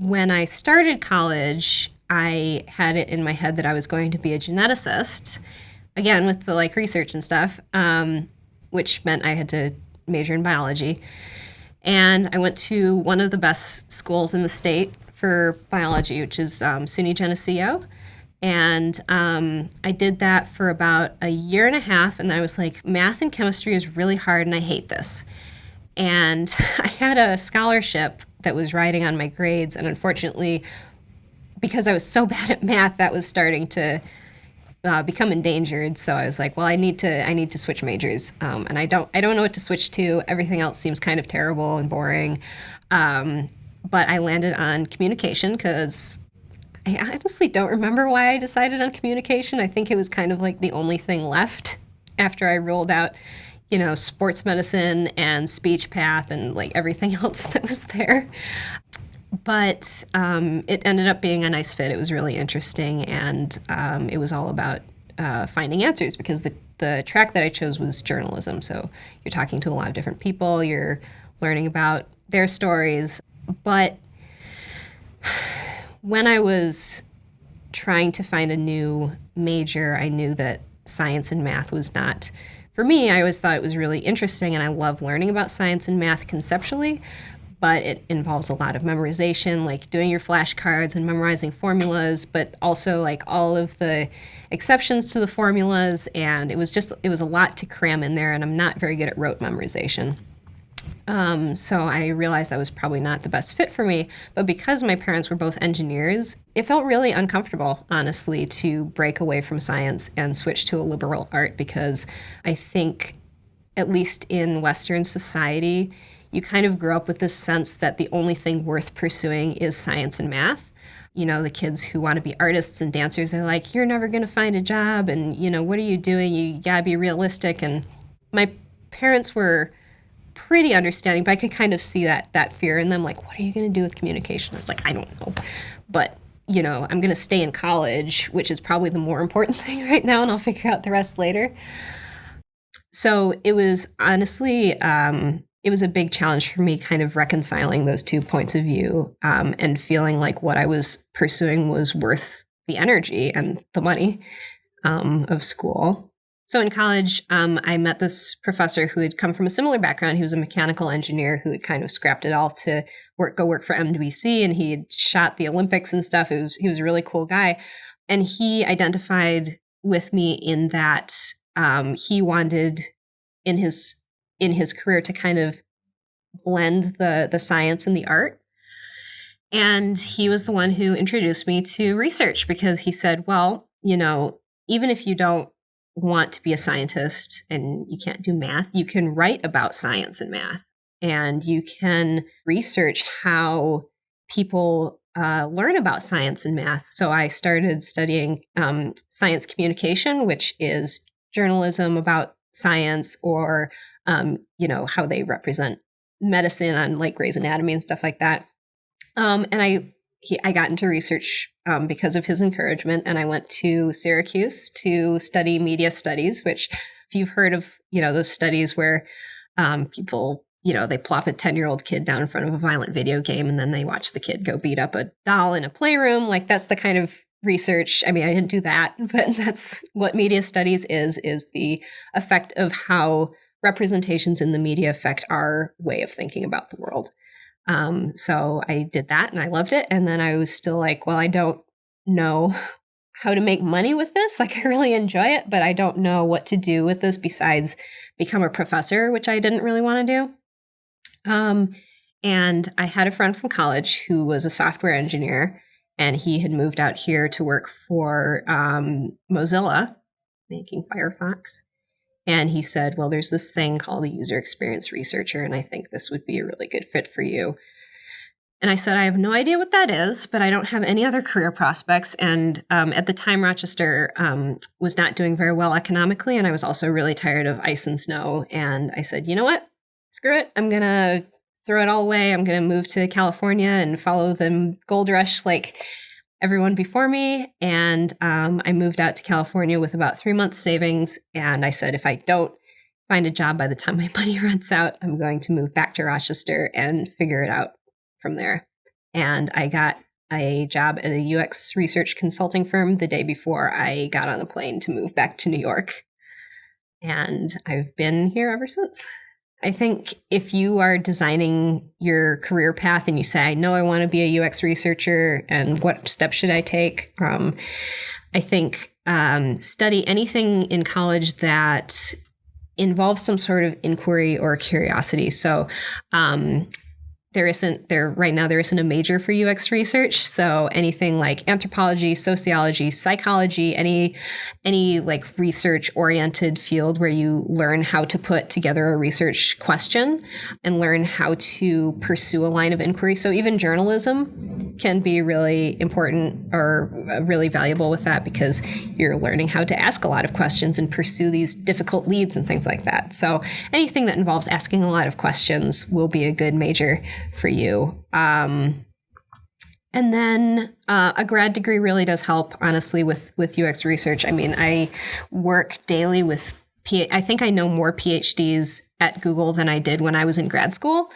when I started college, I had it in my head that I was going to be a geneticist, again, with the like research and stuff, which meant I had to major in biology. And I went to one of the best schools in the state for biology, which is SUNY Geneseo. And I did that for about a year and a half. And then I was like, math and chemistry is really hard and I hate this. And I had a scholarship that was riding on my grades. And unfortunately, because I was so bad at math, that was starting to become endangered. So I was like, well, I need to switch majors, and I don't know what to switch to. Everything else seems kind of terrible and boring. But I landed on communication because I honestly don't remember why I decided on communication. I think it was kind of like the only thing left after I ruled out, sports medicine and speech path and like everything else that was there. But it ended up being a nice fit. It was really interesting, and it was all about finding answers because the track that I chose was journalism. So you're talking to a lot of different people, you're learning about their stories. But when I was trying to find a new major, I knew that science and math was not for me. I always thought it was really interesting, and I love learning about science and math conceptually, but it involves a lot of memorization, like doing your flashcards and memorizing formulas, but also like all of the exceptions to the formulas. And it was a lot to cram in there, and I'm not very good at rote memorization. So I realized that was probably not the best fit for me. But because my parents were both engineers, it felt really uncomfortable, honestly, to break away from science and switch to a liberal art because I think, at least in Western society, you kind of grow up with this sense that the only thing worth pursuing is science and math. The kids who want to be artists and dancers are like, you're never going to find a job. And, what are you doing? You got to be realistic. And my parents were pretty understanding, but I could kind of see that fear in them. Like, what are you going to do with communication? I was like, I don't know. But, I'm going to stay in college, which is probably the more important thing right now. And I'll figure out the rest later. So it was honestly, it was a big challenge for me kind of reconciling those two points of view, and feeling like what I was pursuing was worth the energy and the money of school. So in college, I met this professor who had come from a similar background. He was a mechanical engineer who had kind of scrapped it all to go work for MWC, and he had shot the Olympics and stuff. He was a really cool guy. And he identified with me in that he wanted in his career to kind of blend the science and the art. And he was the one who introduced me to research because he said, well, even if you don't want to be a scientist and you can't do math, you can write about science and math, and you can research how people learn about science and math. So I started studying science communication, which is journalism about science, or how they represent medicine on like Grey's Anatomy and stuff like that. And I got into research because of his encouragement, and I went to Syracuse to study media studies, which, if you've heard of, those studies where people, they plop a 10-year-old kid down in front of a violent video game and then they watch the kid go beat up a doll in a playroom. Like, that's the kind of research. I mean, I didn't do that, but that's what media studies is the effect of how representations in the media affect our way of thinking about the world. So I did that and I loved it. And then I was still like, well, I don't know how to make money with this. Like, I really enjoy it, but I don't know what to do with this besides become a professor, which I didn't really want to do. And I had a friend from college who was a software engineer, and he had moved out here to work for Mozilla, making Firefox. And he said, well, there's this thing called a user experience researcher, and I think this would be a really good fit for you. And I said, I have no idea what that is, but I don't have any other career prospects. And at the time, Rochester was not doing very well economically, and I was also really tired of ice and snow. And I said, you know what? Screw it. I'm going to throw it all away. I'm going to move to California and follow the gold rush like everyone before me. And I moved out to California with about 3 months savings. And I said, if I don't find a job by the time my money runs out, I'm going to move back to Rochester and figure it out from there. And I got a job at a UX research consulting firm the day before I got on a plane to move back to New York. And I've been here ever since. I think if you are designing your career path and you say, I know I want to be a UX researcher and what steps should I take? I think study anything in college that involves some sort of inquiry or curiosity. So there isn't a major for UX research. So anything like anthropology, sociology, psychology, any like research oriented field where you learn how to put together a research question and learn how to pursue a line of inquiry. So even journalism can be really important or really valuable with that, because you're learning how to ask a lot of questions and pursue these difficult leads and things like that. So anything that involves asking a lot of questions will be a good major for you. And then a grad degree really does help, honestly, with UX research. I mean, I work daily with I think I know more PhDs at Google than I did when I was in grad school.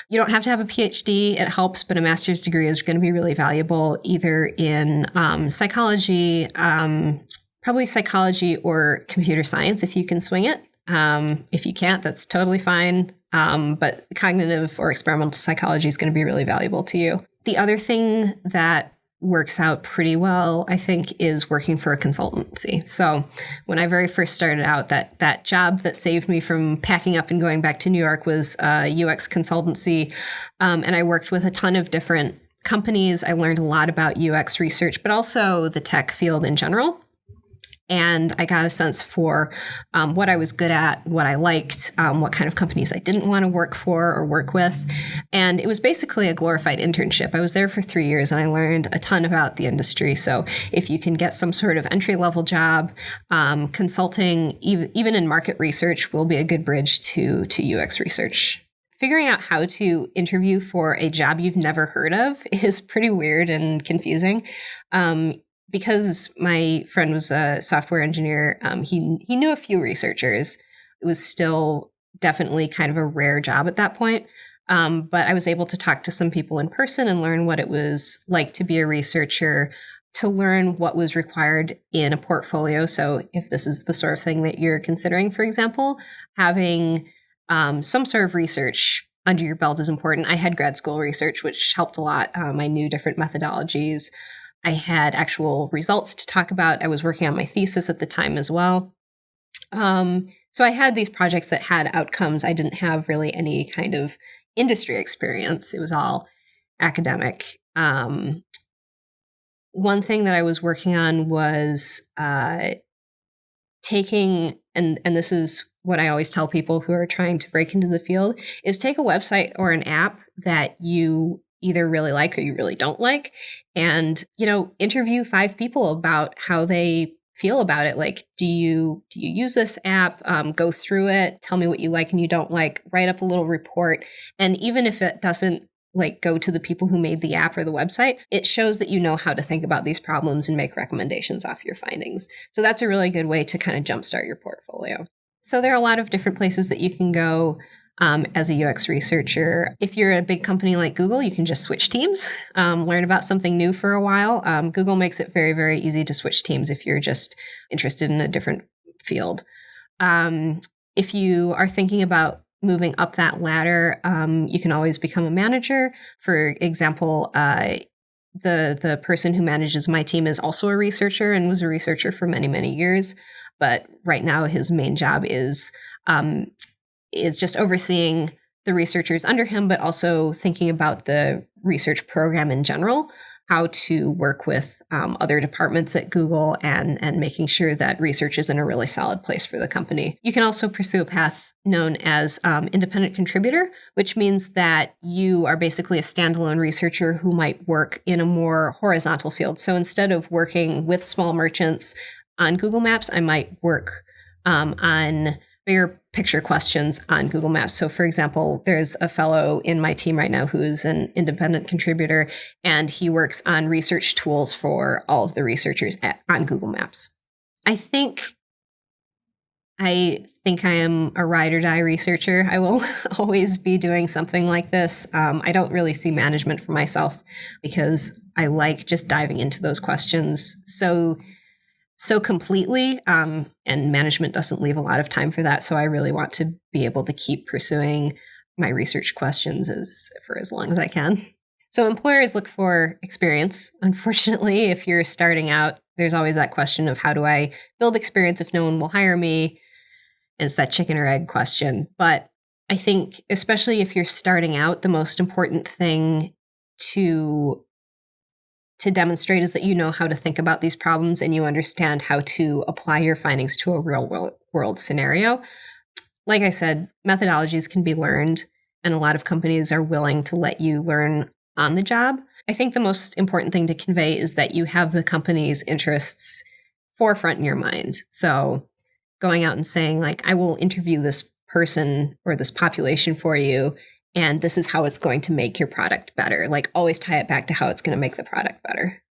You don't have to have a PhD. It helps, but a master's degree is going to be really valuable either in psychology, probably psychology or computer science if you can swing it. If you can't, that's totally fine. But cognitive or experimental psychology is going to be really valuable to you. The other thing that works out pretty well, I think, is working for a consultancy. So when I very first started out, that job that saved me from packing up and going back to New York was a UX consultancy. And I worked with a ton of different companies. I learned a lot about UX research, but also the tech field in general. And I got a sense for what I was good at, what I liked, what kind of companies I didn't want to work for or work with. And it was basically a glorified internship. I was there for 3 years and I learned a ton about the industry. So if you can get some sort of entry-level job, consulting, even in market research, will be a good bridge to UX research. Figuring out how to interview for a job you've never heard of is pretty weird and confusing. Because my friend was a software engineer, he knew a few researchers. It was still definitely kind of a rare job at that point. But I was able to talk to some people in person and learn what it was like to be a researcher, to learn what was required in a portfolio. So if this is the sort of thing that you're considering, for example, having some sort of research under your belt is important. I had grad school research, which helped a lot. I knew different methodologies. I had actual results to talk about. I was working on my thesis at the time as well. So I had these projects that had outcomes. I didn't have really any kind of industry experience. It was all academic. One thing that I was working on was taking, and this is what I always tell people who are trying to break into the field, is take a website or an app that you either really like or you really don't like, and, interview 5 people about how they feel about it. Like, do you use this app? Go through it, tell me what you like and you don't like, write up a little report. And even if it doesn't go to the people who made the app or the website, it shows that you know how to think about these problems and make recommendations off your findings. So that's a really good way to kind of jumpstart your portfolio. So there are a lot of different places that you can go as a UX researcher. If you're a big company like Google, you can just switch teams, learn about something new for a while. Google makes it very, very easy to switch teams if you're just interested in a different field. If you are thinking about moving up that ladder, you can always become a manager. For example, the person who manages my team is also a researcher and was a researcher for many, many years. But right now his main job is just overseeing the researchers under him, but also thinking about the research program in general, how to work with other departments at Google and making sure that research is in a really solid place for the company. You can also pursue a path known as independent contributor, which means that you are basically a standalone researcher who might work in a more horizontal field. So instead of working with small merchants on Google Maps, I might work on bigger picture questions on Google Maps. So for example, there's a fellow in my team right now who's an independent contributor, and he works on research tools for all of the researchers on Google Maps. I think I think I am a ride or die researcher. I will always be doing something like this. I don't really see management for myself because I like just diving into those questions so completely, and management doesn't leave a lot of time for that. So I really want to be able to keep pursuing my research questions for as long as I can. So employers look for experience. Unfortunately, if you're starting out, there's always that question of how do I build experience if no one will hire me? And it's that chicken or egg question. But I think, especially if you're starting out, the most important thing to demonstrate is that you know how to think about these problems and you understand how to apply your findings to a real world scenario. Like I said, methodologies can be learned, and a lot of companies are willing to let you learn on the job. I think the most important thing to convey is that you have the company's interests forefront in your mind. So going out and saying, like, I will interview this person or this population for you, and this is how it's going to make your product better. Like, always tie it back to how it's going to make the product better.